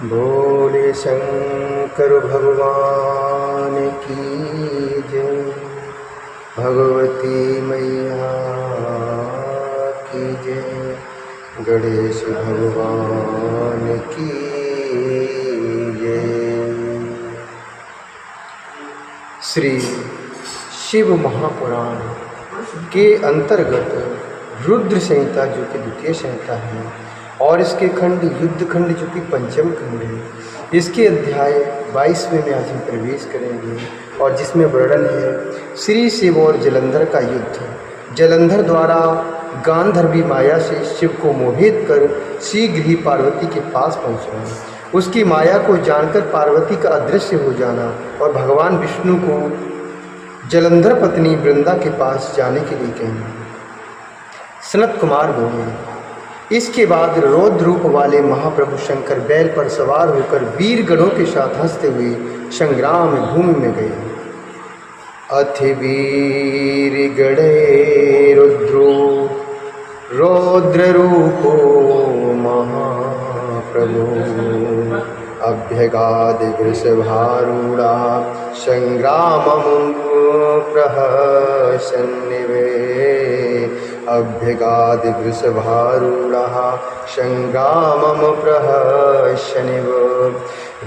बोले शंकर भगवान की जय, भगवती मैया की जय, गणेश भगवान की जय। श्री शिव महापुराण के अंतर्गत रुद्र संहिता जो कि द्वितीय संहिता है और इसके खंड युद्ध खंड जो कि पंचम खंड है, इसके अध्याय 22वें में आज हम प्रवेश करेंगे और जिसमें वर्णन है श्री शिव और जलंधर का युद्ध। जलंधर द्वारा गांधर्वी माया से शिव को मोहित कर शीघ्र ही पार्वती के पास पहुंचना, उसकी माया को जानकर पार्वती का अदृश्य हो जाना और भगवान विष्णु को जलंधर पत्नी वृंदा के पास जाने के लिए कहना। सनत कुमार बोले, इसके बाद रौद्र रूप वाले महाप्रभु शंकर बैल पर सवार होकर वीर गणों के साथ हंसते हुए संग्राम भूमि में गए। अथ वीर गणे रुद्रो रौद्र रूपो महाप्रभु, अभ्यगादि वृषभारूढ़ा संग्रामं प्रहसन्निवे, अभ्यगादि वृषभारूढ़ः संग्रामं प्रहसन्निव,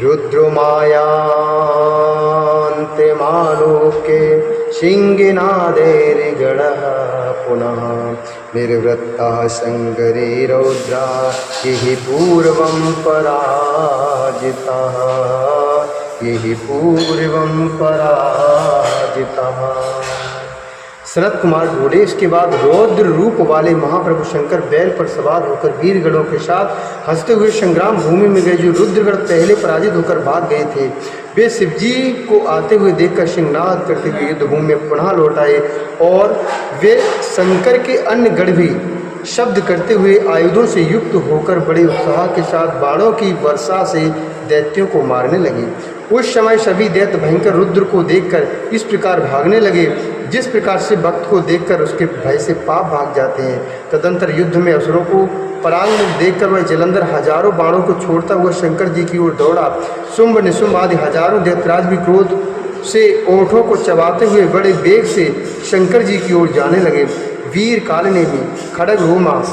रुद्रो मायान्त्यमालोक्य सिंहनादैर्गणः पुनः, निर्वृत्तः संगरे रौद्रा यहि पूर्वं पराजितः, यहि पूर्वं पराजितः। सनत कुमार बोले, इसके बाद रौद्र रूप वाले महाप्रभु शंकर बैल पर सवार होकर वीर गणों के साथ हंसते हुए संग्राम भूमि में गए। जो रुद्रगण पहले पराजित होकर भाग गए थे, वे शिवजी को आते हुए देखकर सिंहनाद करते हुए युद्ध भूमि में पुनः लौट आए और वे शंकर के अन्य गण भी शब्द करते हुए आयुधों से युक्त होकर बड़े उत्साह के साथ बाणों की वर्षा से दैत्यों को मारने लगे। उस समय सभी दैत्य भयंकर रुद्र को देखकर इस प्रकार भागने लगे जिस प्रकार से भक्त को देखकर उसके भय से पाप भाग जाते हैं। तदंतर युद्ध में असुरों को परांग में देखकर वह जलंधर हजारों बाणों को छोड़ता हुआ शंकर जी की ओर दौड़ा। शुंभ निशुंभ आदि हजारों दैत्यराज भी क्रोध से ओंठों को चबाते हुए बड़े वेग से शंकर जी की ओर जाने लगे। वीर कालिनी भी, खड़ग रोमा,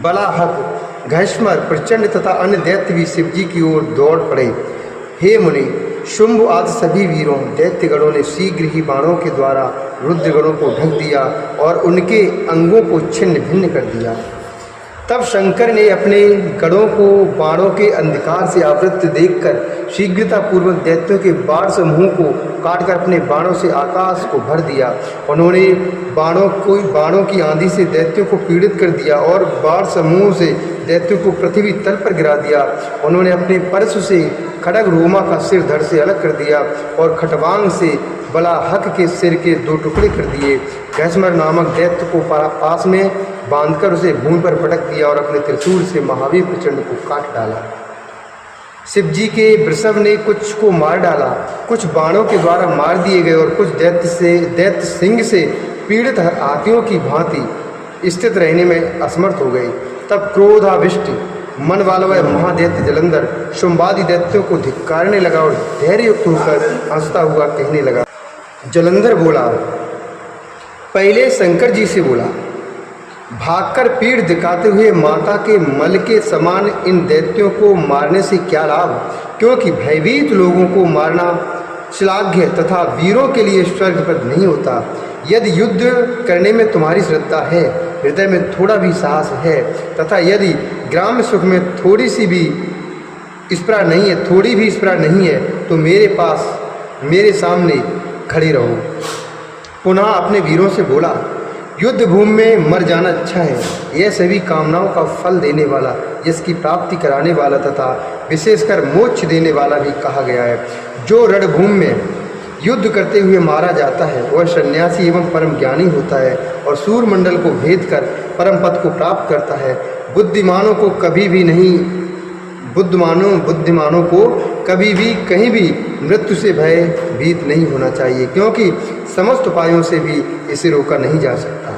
बलाहक, घैष्मर, प्रचंड तथा अन्य दैत्य भी शिवजी की ओर दौड़ पड़े। हे मुनि, शुंभ आदि सभी वीरों दैत्यगणों ने शीघ्र ही बाणों के द्वारा रुद्रगणों को ढक दिया और उनके अंगों को छिन्न भिन्न कर दिया। तब शंकर ने अपने गणों को बाणों के अंधकार से आवृत देखकर शीघ्रतापूर्वक दैत्यों के बाण समूह को काटकर अपने बाणों से आकाश को भर दिया। उन्होंने बाणों की आंधी से दैत्यों को पीड़ित कर दिया और बाण समूह से दैत्यों को पृथ्वी तल पर गिरा दिया। उन्होंने अपने परशु से खड़ग रोमा का सिर धड़ से अलग कर दिया और खटवांग से बलाहक के सिर के 2 टुकड़े कर दिए। घैष्मर नामक दैत्य को पास में बांधकर उसे भूमि पर पटक दिया और अपने त्रिशूल से महावीर प्रचंड को काट डाला। शिवजी के वृषभ ने कुछ को मार डाला, कुछ बाणों के द्वारा मार दिए गए और कुछ दैत्य सिंह से पीड़ित हाथियों की भांति स्थित रहने में असमर्थ हो गए। तब क्रोधाविष्ट मन वाला वह महादैत्य जलंधर शुंभादि दैत्यों को धिक्कारने लगा और धैर्ययुक्त होकर हंसता हुआ कहने लगा। जलंधर बोला, पहले शंकर जी से बोला, भागकर पीठ दिखाते हुए माता के मल के समान इन दैत्यों को मारने से क्या लाभ, क्योंकि भयभीत लोगों को मारना श्लाघ्य तथा वीरों के लिए स्वर्गप्रद नहीं होता। यदि युद्ध करने में तुम्हारी श्रद्धा है, हृदय में थोड़ा भी साहस है तथा यदि ग्राम्य सुख में थोड़ी भी स्पृहा नहीं है तो मेरे सामने खड़े रहो। पुनः अपने वीरों से बोला, युद्ध भूमि में मर जाना अच्छा है। यह सभी कामनाओं का फल देने वाला, जिसकी प्राप्ति कराने वाला तथा विशेषकर मोक्ष देने वाला भी कहा गया है। जो रणभूमि में युद्ध करते हुए मारा जाता है वह सन्यासी एवं परम ज्ञानी होता है और सूर्यमंडल को भेद कर परम पद को प्राप्त करता है। बुद्धिमानों को कभी भी कहीं भी मृत्यु से भयभीत नहीं होना चाहिए, क्योंकि समस्त उपायों से भी इसे रोका नहीं जा सकता।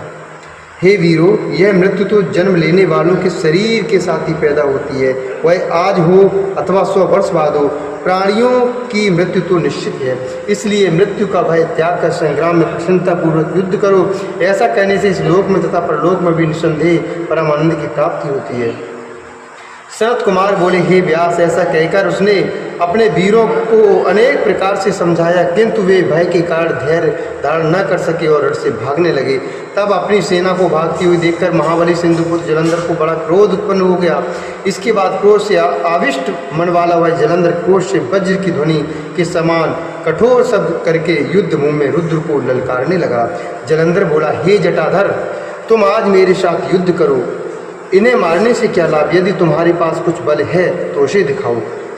हे वीरों, यह मृत्यु तो जन्म लेने वालों के शरीर के साथ ही पैदा होती है, वह आज हो अथवा 100 वर्ष बाद हो। प्राणियों की मृत्यु तो निश्चित है, इसलिए मृत्यु का भय त्याग कर संग्राम में प्रसन्नतापूर्वक युद्ध करो। ऐसा कहने से इस लोक में तथा परलोक में भी निसंदेह परम आनंद की प्राप्ति होती है। सनत कुमार बोले, हे व्यास, ऐसा कहकर उसने अपने वीरों को अनेक प्रकार से समझाया, किंतु वे भय के कारण धैर्य धारण न कर सके और रण से भागने लगे। तब अपनी सेना को भागती हुई देखकर महाबली सिंधुपुत्र जलंधर को बड़ा क्रोध उत्पन्न हो गया। इसके बाद क्रोध से आविष्ट मन वाला वह जलंधर क्रोध से वज्र की ध्वनि के समान कठोर शब्द करके युद्ध मुंह में रुद्र को ललकारने लगा। जलंधर बोला, हे जटाधर, तुम आज मेरे साथ युद्ध करो। इन्हें मारने से क्या लाभ? यदि तुम्हारे पास कुछ बल है तो उसे दिखाओ।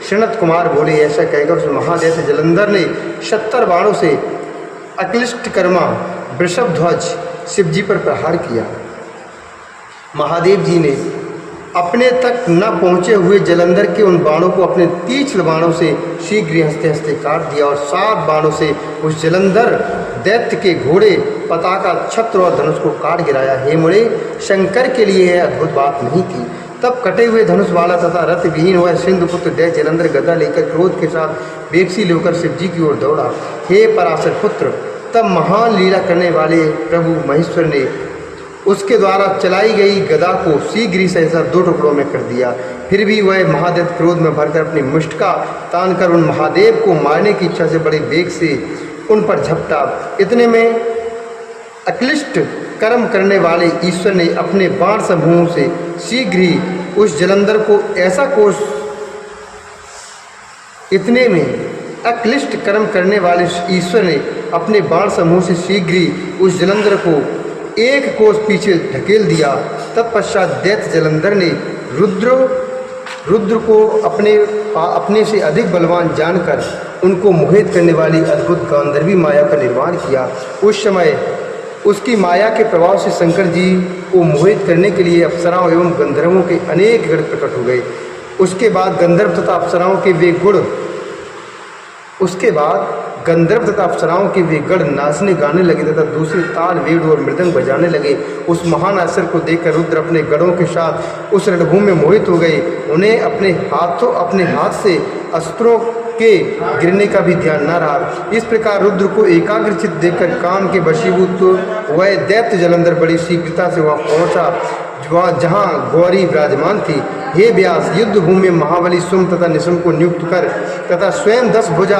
सनत कुमार बोले, ऐसा कहकर उस महादैत्य जलंधर ने 70 बाणों से अक्लिष्टकर्मा वृषभध्वज शिवजी पर प्रहार किया। महादेव जी ने अपने तक न पहुँचे हुए जलंधर के उन बाणों को अपने तीक्ष्ण बाणों से शीघ्र ही हंसते हंसते काट दिया और 7 बाणों से उस जलंधर दैत्य के घोड़े, पताका, छत्र और धनुष को काट गिराया। हे मुने, शंकर के लिए यह अद्भुत बात नहीं थी। तब कटे हुए धनुष वाला तथा रथ विहीन हुआ सिंधुपुत्र दैत्य जलंधर गदा लेकर क्रोध के साथ वेगसी लेकर शिवजी की ओर दौड़ा। हे पराशर पुत्र, तब महान लीला करने वाले प्रभु महेश्वर ने उसके द्वारा चलाई गई गदा को शीघ्र ही सहसा 2 टुकड़ों में कर दिया। फिर भी वह महादैत्य क्रोध में भरकर अपनी मुष्टिका तानकर उन महादेव को मारने की इच्छा से बड़े वेग से उन पर झपटा। इतने में अक्लिष्ट कर्म करने वाले ईश्वर ने अपने बाण समूह से शीघ्र ही उस जलंधर को ऐसा कोष इतने में अक्लिष्ट कर्म करने वाले ईश्वर ने अपने बाण समूह से शीघ्र ही उस जलंधर को 1 कोस पीछे ढकेल दिया। तत्पश्चात दैत्य जलंधर ने रुद्र को अपने से अधिक बलवान जानकर उनको मोहित करने वाली अद्भुत गांधर्वी माया का निर्माण किया। उस समय उसकी माया के प्रभाव से शंकर जी को मोहित करने के लिए अप्सराओं एवं गंधर्वों के अनेक गण प्रकट हो गए। उसके बाद गंधर्व तथा अप्सराओं के वे गण नाचने गाने लगे तथा दूसरे ताल, वेद और मृदंग बजाने लगे। उस महान अवसर को देखकर रुद्र अपने गणों के साथ उस रणभूमि में मोहित हो गए। उन्हें अपने हाथ से अस्त्रों के गिरने का भी ध्यान न रहा। इस प्रकार रुद्र को एकाग्रचित देखकर काम के वशीभूत वह दैत्य जलंधर बड़ी शीघ्रता से वहाँ पहुँचा जहाँ गौरी विराजमान थी। हे व्यास, युद्ध भूमि में महाबली सुम तथा निशुम को नियुक्त कर तथा स्वयं 10 भुजा,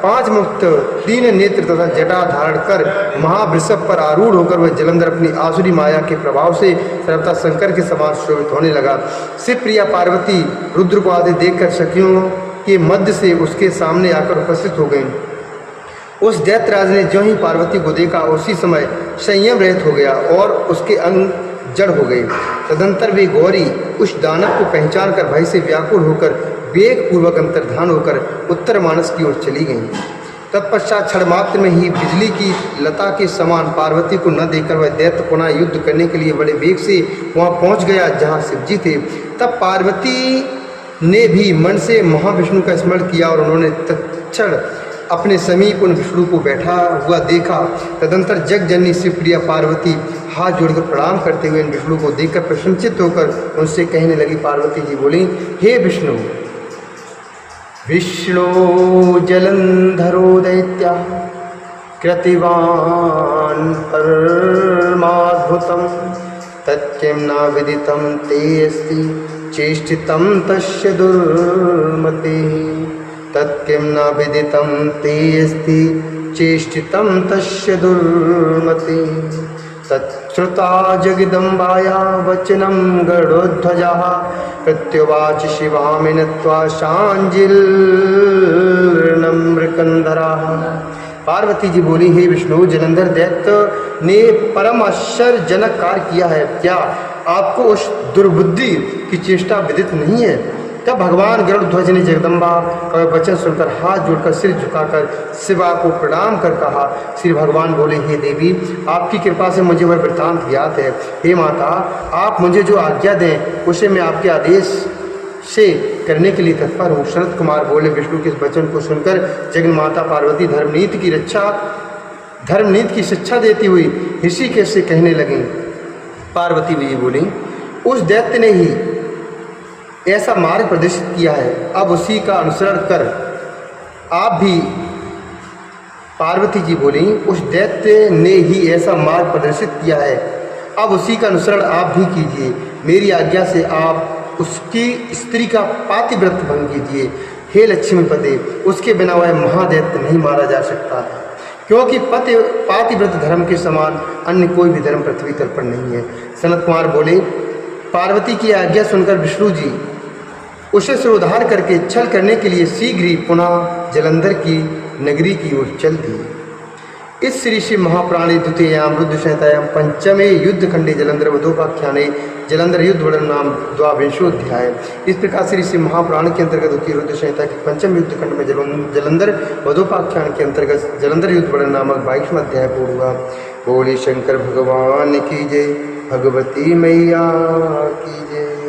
5 मुक्त, 3 नेत्र तथा जटा धारण कर महावृषभ पर आरूढ़ होकर वह जलंधर अपनी आसुरी माया के प्रभाव से सर्वथा शंकर के समान शोभित होने लगा। शिवप्रिया पार्वती रुद्र को आदि देखकर सखियों के मध्य से उसके सामने आकर उपस्थित हो गई। उस दैत्यराज ने जो ही पार्वती को देखा उसी समय संयम रहित हो गया और उसके अंग जड़ हो गए। तदंतर वे गौरी उस दानव को पहचान कर भय से व्याकुल होकर वेग पूर्वक अंतर्धान होकर उत्तर मानस की ओर चली गईं। तत्पश्चात क्षण मात्र में ही बिजली की लता के समान पार्वती को न देखकर वह दैत्य पुनः युद्ध करने के लिए बड़े वेग से वहां पहुंच गया जहां शिवजी थे। तब पार्वती ने भी मन से महाविष्णु का स्मरण किया और उन्होंने तत्क्षण अपने समीप उन विष्णु को बैठा हुआ देखा। तदंतर जगजननी शिवप्रिया पार्वती हाथ जोड़कर प्रणाम करते हुए इन विष्णु को देखकर प्रशंसित होकर उनसे कहने लगी। पार्वती जी बोली, हे विष्णु, विष्णु जलंधरो दैत्या कृतिवान् परमाद्भुतं तत्किं न विदितं ते अस्ति चेष्टितं तस्य दुर्मतिः। तत्किं न विदितं ते अस्ति चेष्टितं तस्य दुर्मतिः। तच्छ्रुता जगदम्बाया वचनं गरुध्वजः प्रत्युवाच शिवामि नत्वा शांजिल् नम्रकंधरः। पार्वती जी बोली, हे विष्णु, जलंधर दैत्य ने परम आश्चर्यजनक कार्य किया है। क्या आपको उस दुर्बुद्धि की चेष्टा विदित नहीं है? तब भगवान गरुड़ध्वज ने जगदम्बा का वचन सुनकर हाथ जोड़कर सिर झुकाकर शिवा को प्रणाम कर कहा। श्री भगवान बोले, हे देवी, आपकी कृपा से मुझे वह वृत्तांत ज्ञात है। हे माता, आप मुझे जो आज्ञा दें उसे मैं आपके आदेश से करने के लिए तत्पर हूँ। शरद कुमार बोले, विष्णु के इस वचन को सुनकर जगन माता पार्वती धर्मनीति की शिक्षा देती हुई ऋषिकेश से कहने लगीं, पार्वती जी बोली, उस दैत्य ने ही ऐसा मार्ग प्रदर्शित किया है, अब उसी का अनुसरण कर आप भी। पार्वती जी बोली, उस दैत्य ने ही ऐसा मार्ग प्रदर्शित किया है, अब उसी का अनुसरण आप भी कीजिए। मेरी आज्ञा से आप उसकी स्त्री का पातिव्रत भंग कीजिए। हे लक्ष्मीपते, उसके बिना वह महादैत्य नहीं मारा जा सकता है, क्योंकि पातिव्रत धर्म के समान अन्य कोई भी धर्म पृथ्वी तल पर नहीं है। सनत कुमार बोले, पार्वती की आज्ञा सुनकर विष्णु जी उसे सिरोधार करके छल करने के लिए शीघ्र ही पुनः जलंधर की नगरी की ओर चल दिए। इस श्री श्री महाप्राणी द्वितीयाम रुद्र संहितायाम पंचमे युद्ध खंडे जलंधर वधोपाख्याने जलंधर युद्ध वर्णन नाम द्वाविंशोध्याय। इस प्रकार श्री श्री महाप्राण के अंतर्गत होती रुद्र संहिता के पंचम युद्ध खंड में जलंधर वधोपाख्यान के अंतर्गत जलंधर युद्ध वर्णन नामक 22वां अध्याय पूर्ण हुआ। बोले शंकर भगवान की जय, भगवती मैया की जय।